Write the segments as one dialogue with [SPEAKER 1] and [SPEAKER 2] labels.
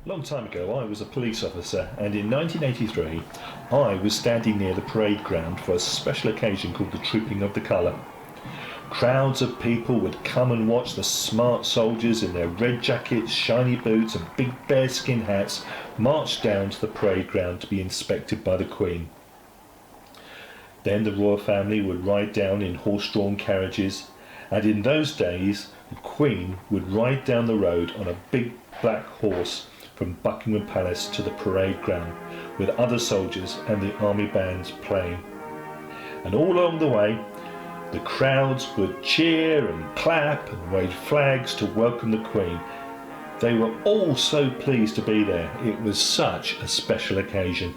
[SPEAKER 1] Long time ago I was a police officer, and in 1983 I was standing near the parade ground for a special occasion called the Trooping of the Colour. Crowds of people would come and watch the smart soldiers in their red jackets, shiny boots and big bearskin hats march down to the parade ground to be inspected by the Queen. Then the royal family would ride down in horse-drawn carriages, and in those days the Queen would ride down the road on a big black horse from Buckingham Palace to the parade ground, with other soldiers and the army bands playing. And all along the way, the crowds would cheer and clap and wave flags to welcome the Queen. They were all so pleased to be there. It was such a special occasion.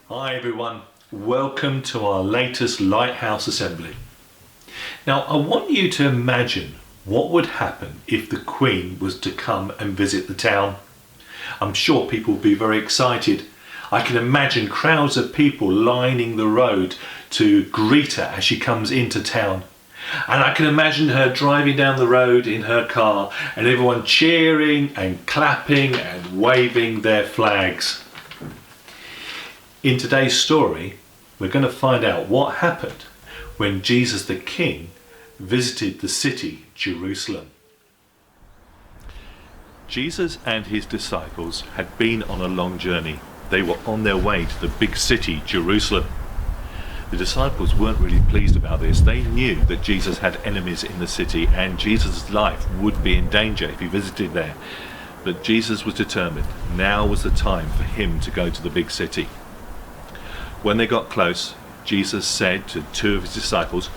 [SPEAKER 1] Hi everyone, welcome to our latest Lighthouse assembly. Now I want you to imagine what would happen if the Queen was to come and visit the town. I'm sure people would be very excited. I can imagine crowds of people lining the road to greet her as she comes into town. And I can imagine her driving down the road in her car and everyone cheering and clapping and waving their flags. In today's story, we're going to find out what happened when Jesus the King visited the city Jerusalem. Jesus and his disciples had been on a long journey. They were on their way to the big city Jerusalem. The disciples weren't really pleased about this. They knew that Jesus had enemies in the city and Jesus' life would be in danger if he visited there. But Jesus was determined. Now was the time for him to go to the big city. When they got close, Jesus said to two of his disciples,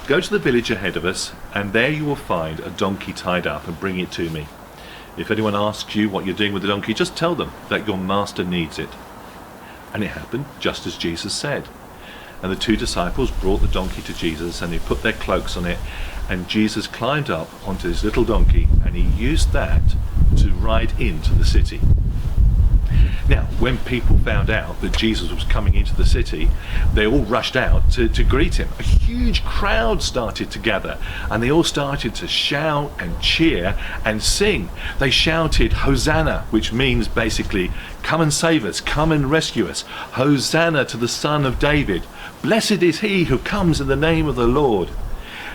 [SPEAKER 1] "Go to the village ahead of us, and there you will find a donkey tied up, and bring it to me. If anyone asks you what you're doing with the donkey, just tell them that your master needs it." And it happened just as Jesus said. And the two disciples brought the donkey to Jesus, and they put their cloaks on it, and Jesus climbed up onto his little donkey, and he used that to ride into the city. Now, when people found out that Jesus was coming into the city, they all rushed out to greet him. A huge crowd started to gather, and they all started to shout and cheer and sing. They shouted, "Hosanna," which means basically, "Come and save us, come and rescue us. Hosanna to the Son of David. Blessed is he who comes in the name of the Lord."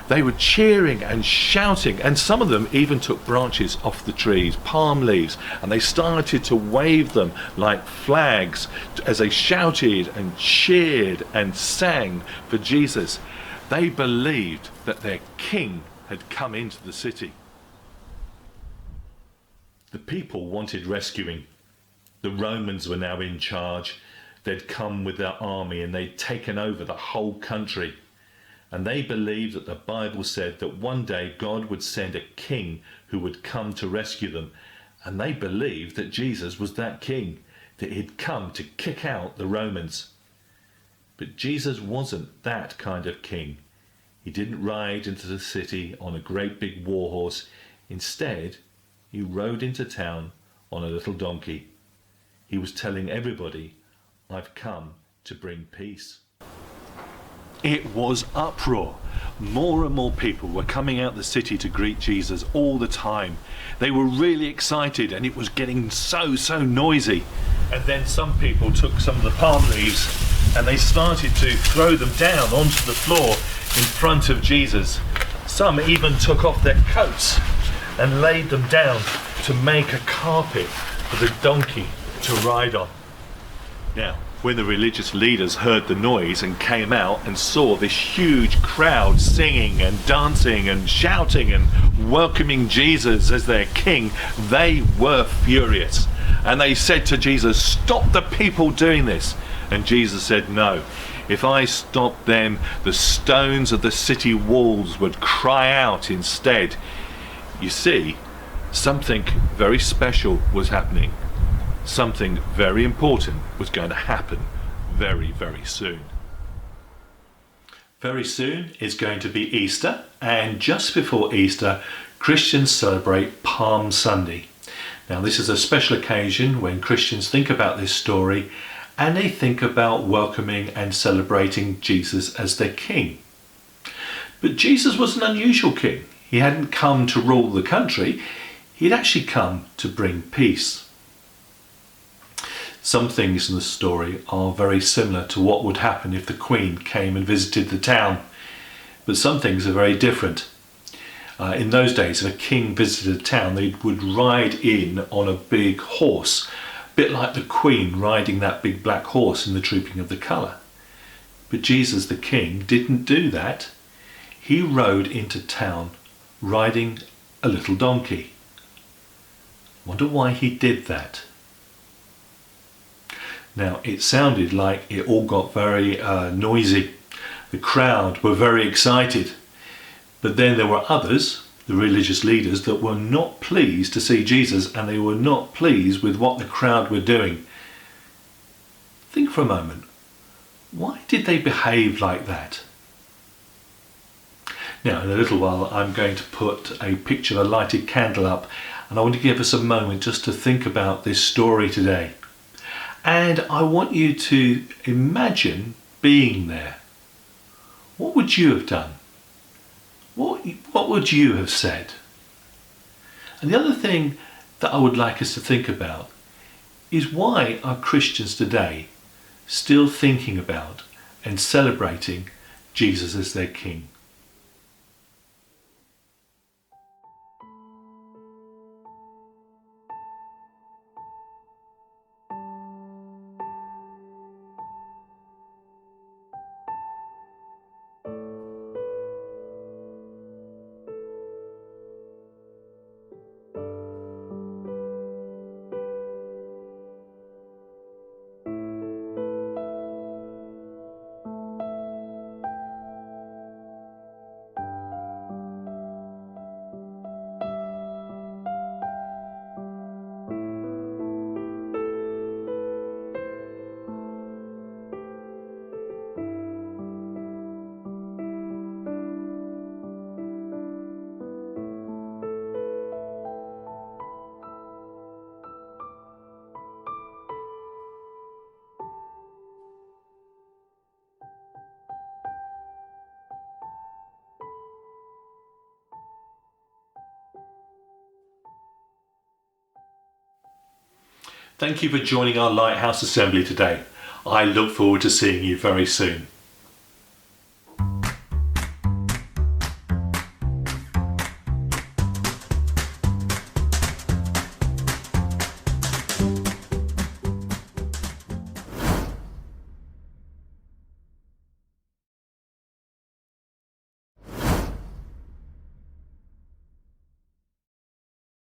[SPEAKER 1] They were cheering and shouting, and some of them even took branches off the trees, palm leaves, and they started to wave them like flags as they shouted and cheered and sang for Jesus. They believed that their king had come into the city. The people wanted rescuing. The Romans were now in charge. They'd come with their army and they'd taken over the whole country. And they believed that the Bible said that one day God would send a king who would come to rescue them. And they believed that Jesus was that king, that he'd come to kick out the Romans. But Jesus wasn't that kind of king. He didn't ride into the city on a great big war horse. Instead, he rode into town on a little donkey. He was telling everybody, "I've come to bring peace." It was uproar. More and more people were coming out the city to greet Jesus all the time. They were really excited, and it was getting so noisy. And then some people took some of the palm leaves and they started to throw them down onto the floor in front of Jesus. Some even took off their coats and laid them down to make a carpet for the donkey to ride on. Now, when the religious leaders heard the noise and came out and saw this huge crowd singing and dancing and shouting and welcoming Jesus as their king, they were furious. And they said to Jesus, "Stop the people doing this." And Jesus said, "No, if I stopped them, the stones of the city walls would cry out instead." You see, something very special was happening. Something very important was going to happen very soon. Very soon is going to be Easter, and just before Easter, Christians celebrate Palm Sunday. Now, this is a special occasion when Christians think about this story and they think about welcoming and celebrating Jesus as their king. But Jesus was an unusual king. He hadn't come to rule the country. He'd actually come to bring peace. Some things in the story are very similar to what would happen if the Queen came and visited the town, but some things are very different. In those days, if a king visited a town, they would ride in on a big horse, a bit like the Queen riding that big black horse in the Trooping of the Colour. But Jesus the King didn't do that. He rode into town riding a little donkey. Wonder why he did that. Now, it sounded like it all got very noisy. The crowd were very excited. But then there were others, the religious leaders, that were not pleased to see Jesus, and they were not pleased with what the crowd were doing. Think for a moment. Why did they behave like that? Now, in a little while, I'm going to put a picture of a lighted candle up, and I want to give us a moment just to think about this story today. And I want you to imagine being there. What would you have done? What would you have said? And the other thing that I would like us to think about is, why are Christians today still thinking about and celebrating Jesus as their King? Thank you for joining our Lighthouse Assembly today. I look forward to seeing you very soon.